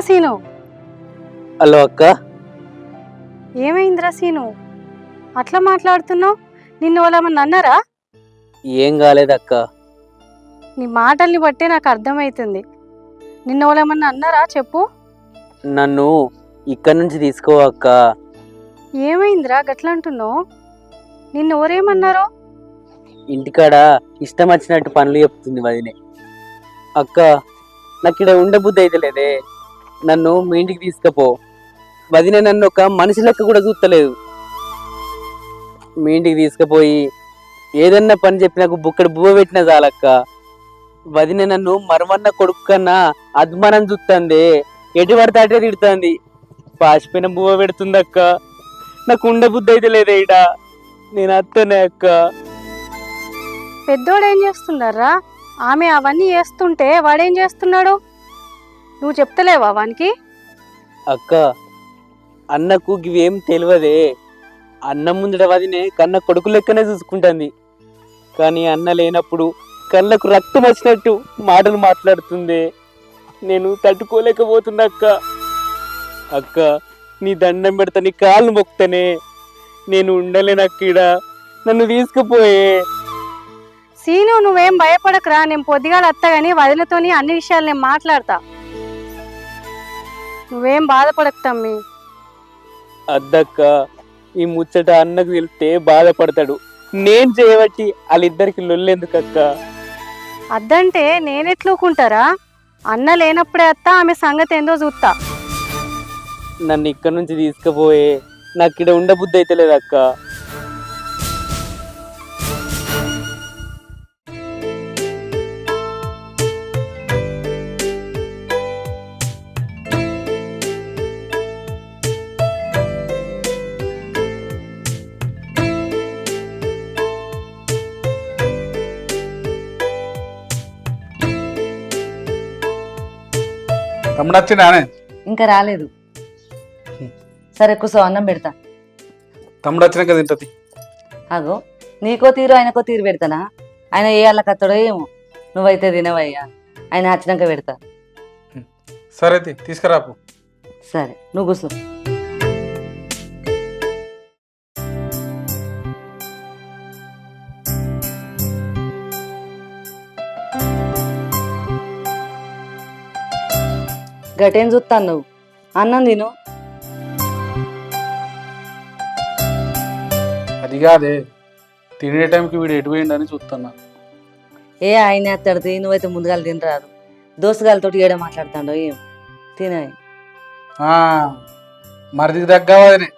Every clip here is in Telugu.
సీను. హలో అక్క. ఏమైందిరా సీను, అట్లా మాట్లాడుతున్నావు? నిన్ను వాళ్ళమని అన్నారా? ఏం కాలేదక్క. నీ మాటల్ని బట్టే నాకు అర్థమవుతుంది. నిన్ను వాళ్ళమన్నా అన్నారా చెప్పు. నన్ను ఇక్కడి నుంచి తీసుకో అక్క. ఏమైందిరా గట్లా అంటున్నావు? నిన్ను ఎవరేమన్నారో? ఇంటికాడ ఇష్టం వచ్చినట్టు పనులు చెప్తుంది వదినే. అక్క నాకు ఇక్కడ ఉండే బుద్ధి అయితే లేదే. నన్ను మీ ఇంటికి తీసుకుపో. వదినే నన్ను ఒక మనిషి లెక్క కూడా చూస్తలేదు. మీ ఇంటికి తీసుకుపోయి ఏదన్నా పని చెప్పి నాకు బుక్కడు బువ్వ పెట్టిన చాలక్క. వదినే నన్ను మరమన్న కొడుకు కన్నా అద్మానం చూస్తుంది. ఎటు పడితే అటే తిడుతుంది. పాసిపోయిన బువ్వ పెడుతుంది అక్క. నాకు ఉండే బుద్ధి అయితే లేదే ఇడ. నేను అత్తనే అక్క. పెద్దోడు ఏం చేస్తున్నారా? ఆమె అవన్నీ చేస్తుంటే వాడేం చేస్తున్నాడు? నువ్వు చెప్తలేవా వానికి? అక్క అన్నకు ఇవేం తెలియదే. అన్న ముందట వదినే కన్న కొడుకు లెక్కనే చూసుకుంటుంది. కానీ అన్న లేనప్పుడు కళ్ళకు రక్తం వచ్చినట్టు మాటలు మాట్లాడుతుంది. నేను తట్టుకోలేకపోతున్నా అక్క. అక్క నీ దండం పెడతా, నీ కాళ్ళు మొక్కుతానే. నేను ఉండలేనక్కీడ. నన్ను తీసుకుపోయే. సీను నువ్వేం భయపడకరా, నేను పొద్దుగాల అత్తగాని వదినతోని అన్ని విషయాలు నేను మాట్లాడతా. నువ్వేం బాధపడకు తమ్మి. అద్దక్క ఈ ముచ్చట అన్నకు తెలిస్తే బాధపడతాడు. నేను చేయబట్టి వాళ్ళిద్దరికి లొల్లెందుకక్క? అద్దంటే నేనెట్లుకుంటారా? అన్న లేనప్పుడే అత్త, ఆమె సంగతి ఏందో చూస్తా. నన్ను ఇక్కడ నుంచి తీసుకుపోయే. నాకు ఇక్కడ ఉండబుద్ధి అయితే లేదక్క. తమ్ముడు వచ్చిండానే? ఇంకా రాలేదు. సరే కూసో, అన్నం పెడతా. తమ్ముడు వచ్చినాక తింటది. అగో నీకో తీరు ఆయనకో తీరు పెడతానా? ఆయన ఏ అల్ల కత్తడో ఏమో. నువ్వైతే తినవయ్యా, ఆయన వచ్చినాక పెడతా. సరే తీసుకురాపు. సరే నువ్వు కూసో. గటేం చూస్తాను నువ్వు? అన్నం తిను. అది కాదే, తినే టైంకి వీడు ఎటు పోయిండని చూస్తున్నా. ఏ ఆయన ఎత్తాడు, నువ్వైతే ముందుగాలు తినరాదు. దోస్తుగాలతో ఏడ మాట్లాడుతాడో ఏం. తినే మరిదికి తగ్గవదనే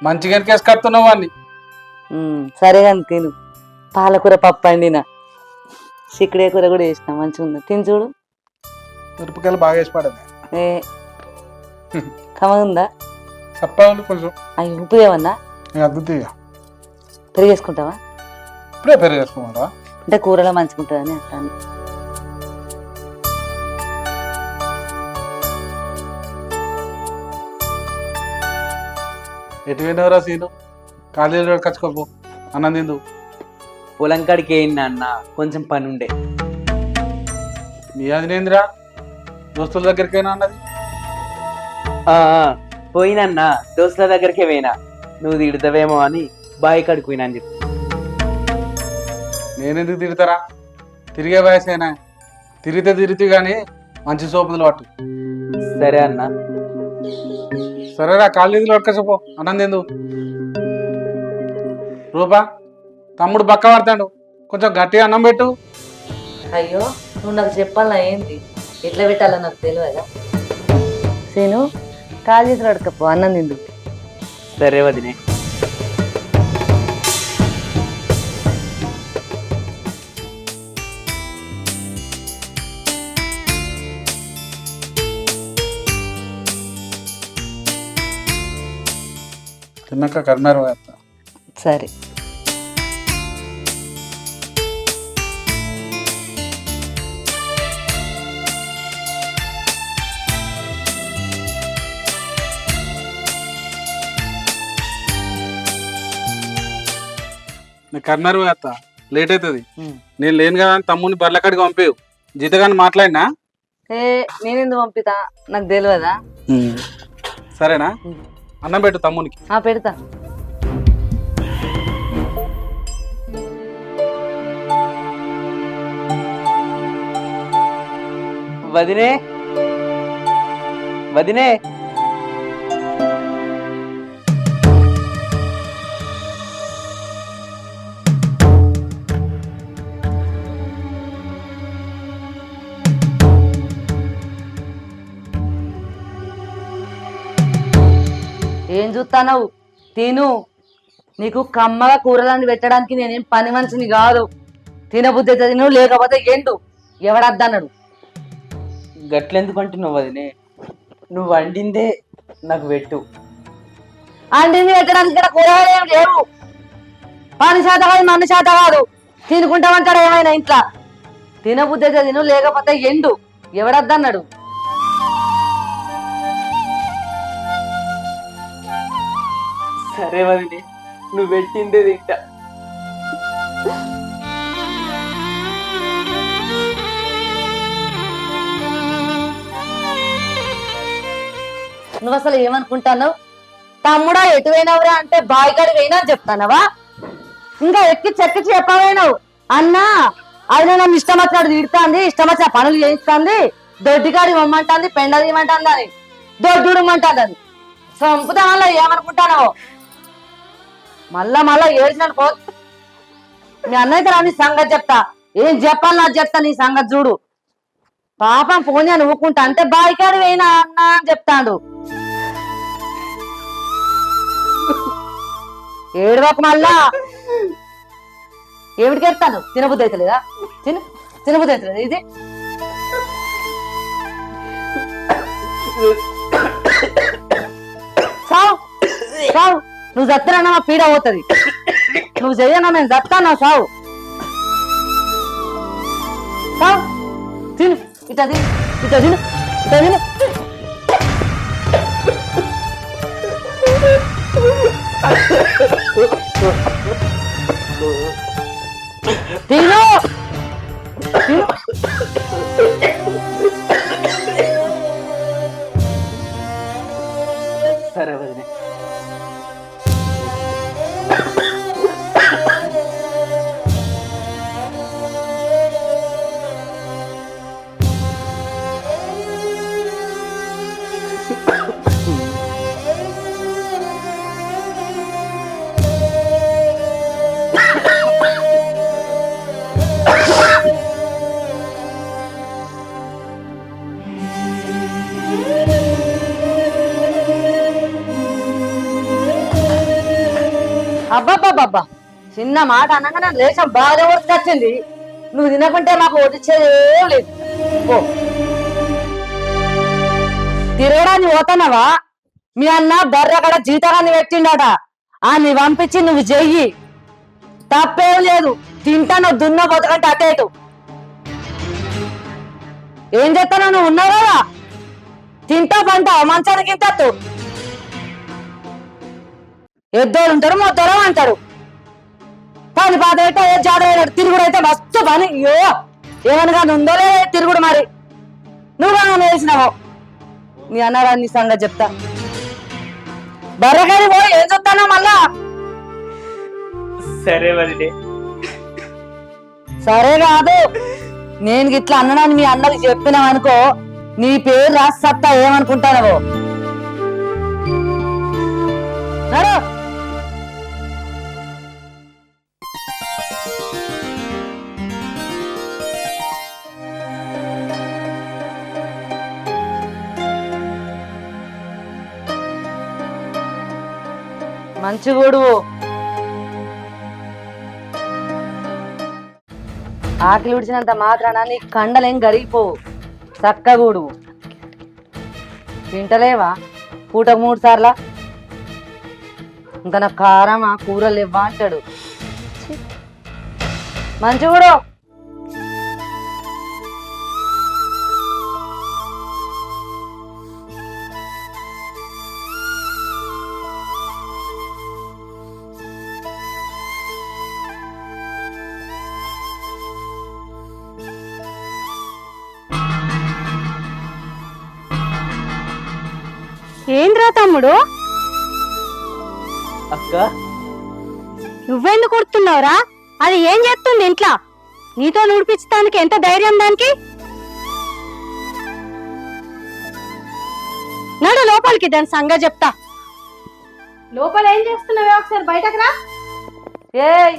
మంచిగా కేసుకొస్తున్నావు వాడిని. సరే కానీ తిను. పాలకూర పప్పు అండినా, చిక్కుడే కూర కూడా వేసిన మంచిగా ఉంది. తిని చూడు. మిరపకాయలు బాగా వేసి పడదు. ఏ కమగుందా? చెప్పాలి కొంచెం. అవి ఉప్పు ఏమన్నా అద్దుతీయ. పెరుగు వేసుకుంటావా? ఇప్పుడే పెరుగు వేసుకోమంటావా? అంటే కూరలో మంచిగా ఉంటుందని అంటాను. ఎటు పోయినవరా సీను? కాలేజీలో కచ్చుకోపో. అన్నం తిందు. పొలం కాడికి వేయండి అన్న, కొంచెం పని ఉండే. నీ అది నేందిరా? దోస్తుల దగ్గరికైనా అన్నది? పోయినన్నా, దోస్తుల దగ్గరికే పోయినా. నువ్వు తిడతావేమో అని బావి కాడికి పోయినా అని చెప్పి. నేనెందుకు తిడతారా? తిరిగే వయసేనా? తిరిగితే కానీ మంచి సోపులు పట్టు. సరే అన్న. సరేరా, కాలేజీలో పట్టుకొచ్చిపో. అన్నం తిందు. రూపా, తమ్ముడు బక్క పడతాడు, కొంచెం గట్టిగా అన్నం పెట్టు. అయ్యో నువ్వు నాకు చెప్పాలా ఏంది? ఎట్లా పెట్టాలో నాకు తెలియదా? సీను కాలు చేతులు అడకపో, అన్నం తిందు. సరే వదినే. తిన్నాక కర్మారు వేస్తా. సరే నేను కర్మారు వేస్తా. లేట్ అవుతుంది. నేను లేను కదా అని తమ్ముని బర్లకాడికి పంపేవు. జీతగాని మాట్లాడినా ఏ నేనెందుకు పంపితా, నాకు తెలియదా? సరేనా? అన్నం పెట్టు తమ్మునికి. పెడతా. వదినే వదినే ఏం చూస్తానవు? తిను. నీకు కమ్మగా కూరలని పెట్టడానికి నేనేం పని మనిషిని కాదు. తినబుద్ధి అయితే తిను, లేకపోతే ఎండు. ఎవడద్దన్నాడు? గట్లెందుకు అంటున్నావు వదినే? నువ్వు వండిందే నాకు పెట్టు. అంటింది పెట్టడానికి ఇక్కడ కూరగాయలు ఏం లేవు. పని శాత కాదు, మన శాత కాదు. తినుకుంటామంటాడు ఏమైనా ఇంట్లో. తినబుద్ధి అయితే తిను, లేకపోతే ఎండు. ఎవడద్దన్నాడు? సరే వదినే, నువ్వు పెట్టిందే తింటా. నువ్వు అసలు ఏమనుకుంటావు? తమ్ముడా ఎటు పోయినావురా అంటే బాయికాడి పోయినా అని చెప్తానవా? ఇంకా ఎక్కిచ్చి చెప్పపోయినావు. అన్నా అది నన్ను ఇష్టం వచ్చినట్టు తిడుతుంది, ఇష్టం వచ్చిన పనులు చేయిస్తుంది, దొడ్డికాడి ఇవ్వమంటుంది, పెండ తీయమంటుంది అని, దొడ్డుడమంటుంది అని. సంపుతా వల్ల ఏమనుకుంటానో? మళ్ళా ఏడ్చినట్టు పో. మీ అన్నయ్య నీ సంగతి చెప్తా. ఏం చెప్పాలి నాకు చెప్తా నీ సంగతి చూడు. పాపం ఫోన్ అని ఊకుంటా అంటే బాయికాడి పోయినా అన్నా అని చెప్తాడు. ఏడవకు మళ్ళా. ఏమిటికి ఎత్తాను? తినబుద్ధి అవుతలేదా? తినబుద్ధి అవుతలేదు. ఇది సావు సావు. నువ్వు చత్తరన్నా మా పీడ పోతుంది. నువ్వు చెయ్యనా నేను చస్తానా? సావు సావు. తిను, ఇట తిను, ఇట తిను, ఇట తిను. తిను తిను. సరే వదినే. అబ్బాబ్బాబ్బా, చిన్న మాట అనగా నన్ను లేచం బాగా వచ్చింది. నువ్వు తినకుంటే మాకు ఓటిచ్చేదేం లేదు. పో. తిరగడానికి పోతున్నావా? మీ అన్న బర్రకడ జీతగాన్ని పెట్టిండట. నీ పంపించి నువ్వు చెయ్యి, తప్పేం లేదు. తింటాను దున్న బతకంటే అటేటు. ఏం చేస్తానో నువ్వు ఉన్నావు కదా, తింటా పంటావు మంచానికి ఇంతత్తు. ఎద్దోళ్ళు ఉంటారు, మొద్దోరం అంటారు. పని పాత అయితే జాతర తిరుగుడు అయితే మస్తు పని. అయ్యో ఏమనగా ఉందో లేదా తిరుగుడు. మరి నువ్వు వేసినావు. నీ అన్నారా నీ సంగతి చెప్తా. బర్రగారి పోయి ఏం చెప్తానో మళ్ళా. సరే వదినే. సరే కాదు, నేను ఇట్లా అన్నానని మీ అన్నకి చెప్పినావనుకో, నీ పేరు రాసి సత్తా ఏమనుకుంటానవో. నడు. మంచిగూడు. ఆకలి ఉడిచినంత మాత్రాన నీ కండలేం గరిగిపోవు. చక్కగూడు. తింటలేవా పూటకు 3 సార్లా? ఇంకా నా కారం ఆ కూరలు ఇవ్వ అంటాడు. మంచిగూడు. ఏంద్రా తమ్ముడు అక్క నువ్వెందుకు కొడుతున్నావురా? అది ఏం చేస్తుంది ఇంట్లో? నీతో నూడిపించడానికి ఎంత ధైర్యం దానికి? నడు లోపలికి, దాని సంగతి చెప్తా. లోపల ఏం చేస్తున్నావే? ఒకసారి బయటకు రా. ఏయ్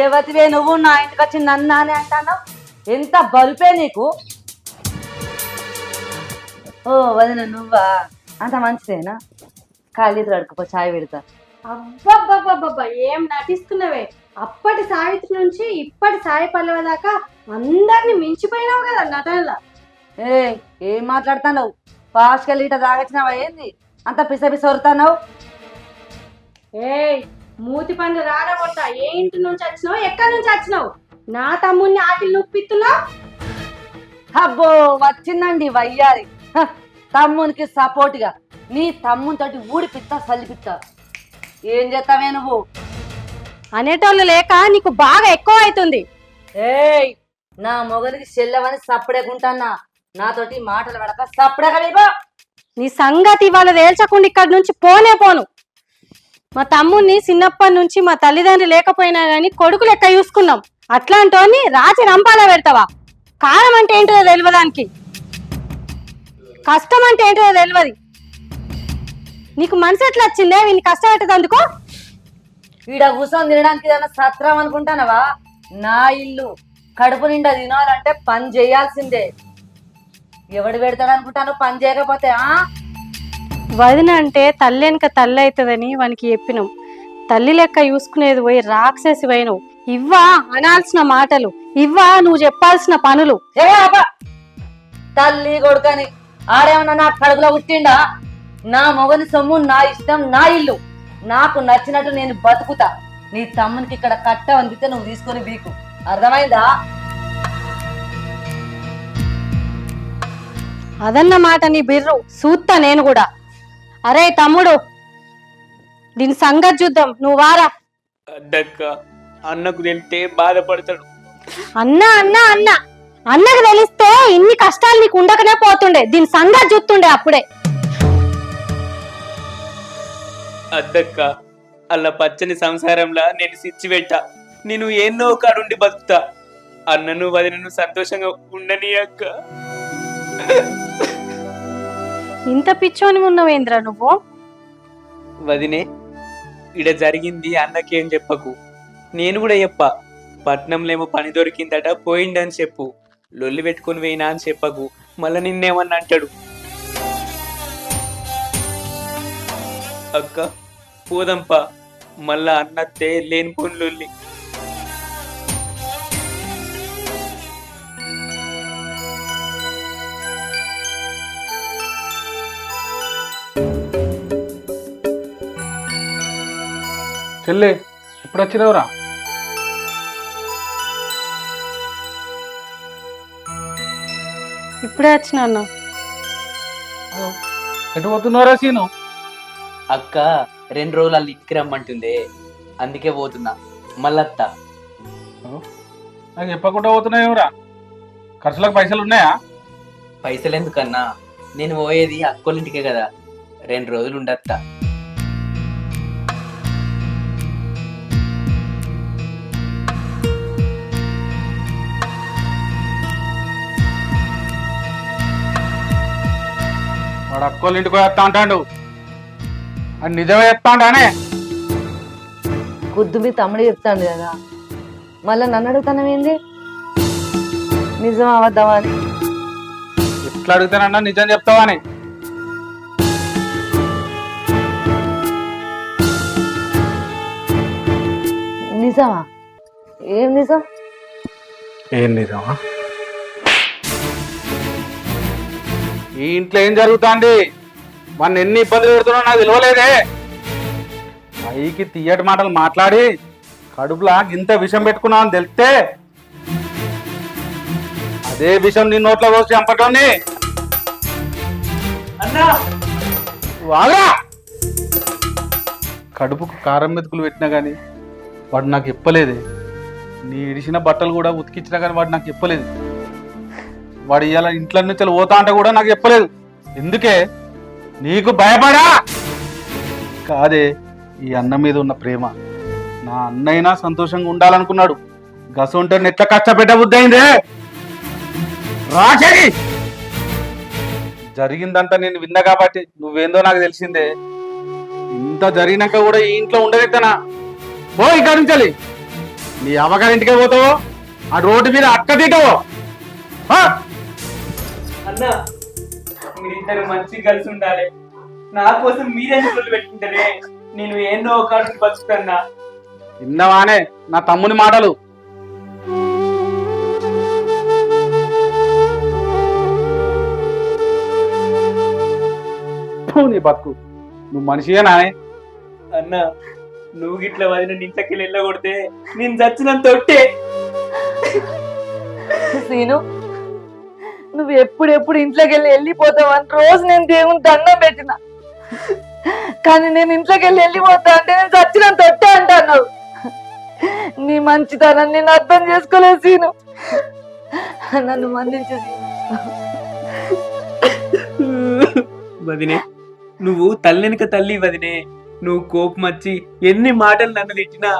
ఎవతివే నువ్వు? నా ఇంటికి వచ్చి నన్ను అని అంటాను. ఎంత బలుపే నీకు? ఓ వదిన నువ్వా? అంత మంచిదేనా? ఖాళీ అడుకుపో, చాయ్ పెడతా. అబ్బబ్బబ్బబ్బబ్బా, ఏం నటిస్తున్నావే? అప్పటి సావిత్రి నుంచి ఇప్పటి సాయి పల్లవ దాకా అందరిని మించిపోయినావు కదా నటనలా. ఏం మాట్లాడుతున్నావు? ఫాస్ట్గా లీటర్ తాగొచ్చినావా ఏంది? అంత పిస పిస వరుతున్నావు. ఏయ్ మూతి పండు రాడగొడతా. ఏ ఇంటి నుంచి వచ్చినావు? ఎక్కడి నుంచి వచ్చినావు? నా తమ్ముడిని ఆకిలి నొప్పిస్తున్నావు. అబ్బో వచ్చిందండి వయ్యారి. తమ్మునికి సపోర్ట్గా నీ తమ్మునితోటి ఊడిపిత్తా సల్లిపిత్తా. ఏం చేస్తావే నువ్వు? అనేటోళ్ళు లేక నీకు బాగా ఎక్కువ అవుతుంది. ఏయ్ నా మొగలికి చెల్లవని సప్పుడేకుంటానా? నాతోటి మాటలు పడక సప్పుడేగా. నీ సంగతి ఇవాళ తేల్చకుండా ఇక్కడి నుంచి పోనే పోను. మా తమ్ముడిని చిన్నప్పటి నుంచి మా తల్లిదండ్రులు లేకపోయినా గాని కొడుకు లెక్క చూసుకున్నాం. అట్లాంటోని రాచి రంపాలా పెడతావా? కాలం అంటే ఏంటో తెలియదానికి, కష్టం అంటే ఏంటో తెలియదు. నీకు మనసు ఎట్లా వచ్చిందే వీన్ని కష్టపెట్టేందుకు? ఈడ కూర్చొని తినడానికి ఏదైనా సత్రం అనుకుంటానవా? నా ఇల్లు కడుపు నిండా తినాలంటే పని చేయాల్సిందే. ఎవడు పెడతాడు అనుకుంటాను పని చేయకపోతే? వదిన అంటే తల్లి వెనక తల్లి అవుతుందని వానికి చెప్పినాం. తల్లి లెక్క చూసుకునేది పోయి రాక్షసి పోయినవు. ఇవ్వా అనాల్సిన మాటలు, ఇవ్వా నువ్వు చెప్పాల్సిన పనులు. తల్లి కొడుకని ఆడేమన్నా నా కడుపులో పుట్టిండా? నా మొగని సొమ్ము నా ఇష్టం, నా ఇల్లు, నాకు నచ్చినట్టు నేను బతుకుతా. నీ తమ్మునికి ఇక్కడ కట్ట అందితే నువ్వు తీసుకొని బీకు. అర్థమైందా? అదన్న మాట నీ బిర్రు సూత్తా నేను కూడా. అరే తమ్ముడు, దీని సంగతి చూద్దాం. నువ్వు వారా. అద్దక్క అన్నకు తెలితే బాధపడతాడు. అన్నా అన్నా అన్నా అన్నకు తెలిస్తే ఇన్ని కష్టాలు నీకు ఉండకనే పోతుండే. దీని సంగతి చూస్తుండే అప్పుడే. అద్దక్క అల్ల పచ్చని సంసారంలా నేను సిచ్చి పెట్టా. నేను ఎన్నో కాడుండి బతుకుతా. అన్నను వదినను సంతోషంగా ఉండని అక్క. ఇంత పిచ్చోని ఉన్నావేంద్రా నువ్వు? వదినే ఇడ జరిగింది అన్నకేం చెప్పకు, నేను కూడా చెప్పా. పట్నంలేమో పని దొరికిందట పోయిండని చెప్పు. లొల్లి పెట్టుకుని పోయినా అని చెప్పకు, మళ్ళా నిన్నేమన్నా అంటాడు. అక్క పోదంపా, మళ్ళా అన్నత్తే లేనిపోని లొల్లి. చెల్లె ఇప్పుడు వచ్చినవరా? ఇప్పుడే వచ్చిన అన్న. ఎటు పోతున్నారా సీను? అక్క 2 రోజులు అల్లు ఇంటికి రమ్మంటుందే, అందుకే పోతున్నా. మళ్ళత్తా. నాకు చెప్పకుండా పోతున్నాయేమరా? ఖర్చులకు పైసలు ఉన్నాయా? పైసలు ఎందుకన్నా, నేను పోయేది అక్కోళ్ళింటికే కదా, 2 రోజులు ఉండత్తా. వాడు అక్కోళ్ళ ఇంటికి వేస్తా అంటాడు. అది నిజమే చెప్తా అంటానే. గుద్దు మీ తమ్ముడు చెప్తాడు కదా, మళ్ళీ నన్ను అడుగుతానమేంది? నిజం అవద్దామా అని? ఎట్లా అడుగుతానన్నా నిజం చెప్తావని. నిజమా? ఏం నిజం? ఏం నిజమా? ఈ ఇంట్లో ఏం జరుగుతుంది? మన ఎన్ని ఇబ్బందులు పెడుతున్నావు నాకు తెలియలేదే. పైకి తీయటి మాటలు మాట్లాడి కడుపులా ఇంత విషం పెట్టుకున్నావు అని తెలిస్తే అదే విషం నీ నోట్లో పోసి చంపటోని. వాగా కడుపుకు కారం మెతుకులు పెట్టినా కానీ వాడు నాకు చెప్పలేదే. నీ ఇడిసిన బట్టలు కూడా ఉతికిచ్చినా కానీ వాడు నాకు చెప్పలేదు. వాడు ఇవాళ ఇంట్లో నుంచి పోతా అంటే కూడా నాకు చెప్పలేదు. ఎందుకే? నీకు భయపడా కాదే ఈ అన్న మీద ఉన్న ప్రేమ. నా అన్నైనా సంతోషంగా ఉండాలనుకున్నాడు, గసంటే నెట్ల కష్టపెట్ట బుద్ధి అయిందే. రాశరి జరిగిందంతా నేను విన్నా కాబట్టి నువ్వేందో నాకు తెలిసిందే. ఇంత జరిగినాక కూడా ఈ ఇంట్లో ఉండలేదనా? పో ఇక్కడ నుంచి. నీ అమ్మగారి ఇంటికే పోతావో ఆ రోడ్డు మీద అక్క తీటావో. అన్న మీరిద్దరు మంచిగా కలిసి ఉండాలి. నా కోసం మీరే రోజులు పెట్టుకుంటారే. నేను ఏందో ఒక బతుకుతున్నా. విన్నవానే నా తమ్ముని మాటలు. నీ బతుకు నువ్వు మనిషిగా. అన్న నువ్వు గిట్ల వదిన ఇంట్లోకి వెళ్ళగొడితే నేను చచ్చిన తొట్టే. సీను, నువ్వు ఎప్పుడెప్పుడు ఇంట్లోకి వెళ్ళిపోతావు అని రోజు నేను దేవుని దండం పెట్టిన, కానీ నేను ఇంట్లోకి వెళ్ళిపోతా అంటే నేను చచ్చిన తొట్టే అంటున్నావు. నీ మంచితనాన్ని నేను అర్థం చేసుకోలేదు సీను. నన్ను మన్నించు వదినే, నువ్వు తల్లెనక తల్లి వదినే. నువ్వు కోపం వచ్చి ఎన్ని మాటలు నన్ను తిట్టినా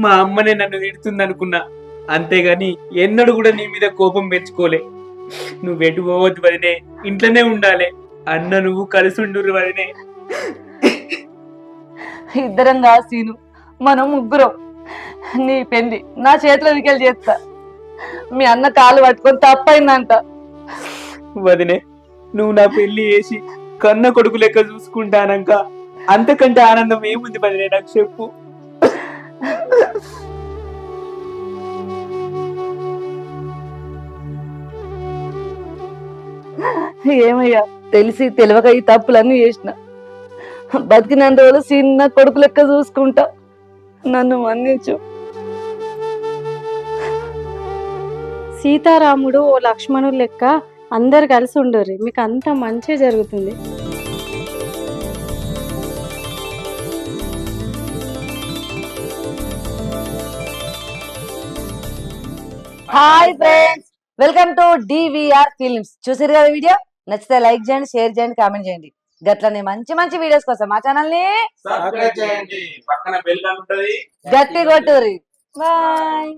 మా అమ్మనే నన్ను తిడుతుంది అనుకున్నా, అంతేగాని ఎన్నడూ కూడా నీ మీద కోపం పెంచుకోలే. నువ్వెటు పోవద్దు వదినే, ఇంట్లోనే ఉండాలి. అన్న నువ్వు కలిసి ఉండు వదినే. ఇద్దరం కాదు సీను, మనం ముగ్గురం. నీ పెళ్లి నా చేతిలో వికెల్ చేస్తా. మీ అన్న కాలు పట్టుకొని తప్పైందంట. వదినే, నువ్వు నా పెళ్లి చేసి కన్న కొడుకు లెక్క చూసుకుంటానంక అంతకంటే ఆనందం ఏముంది వదినే, నాకు చెప్పు. ఏమయ్యా, తెలిసి తెలియక ఈ తప్పులన్నీ చేసిన. బతికినంత రోజులు చిన్న కొడుకు లెక్క చూసుకుంటా. నన్ను మన్నించు. సీతారాముడు ఓ లక్ష్మణుడు లెక్క అందరు కలిసి ఉండరు, మీకు అంత మంచి జరుగుతుంది. Hi friends, welcome to DVR films. చూసారు కదా వీడియో? నచ్చితే లైక్ చేయండి, షేర్ చేయండి, కామెంట్ చేయండి. గట్లనే మంచి మంచి వీడియోస్ కోసం మా ఛానల్ ని సబ్స్క్రైబ్ చేయండి, పక్కన బెల్ ఉంటది, గట్టి కొట్టుర్రి. బాయ్.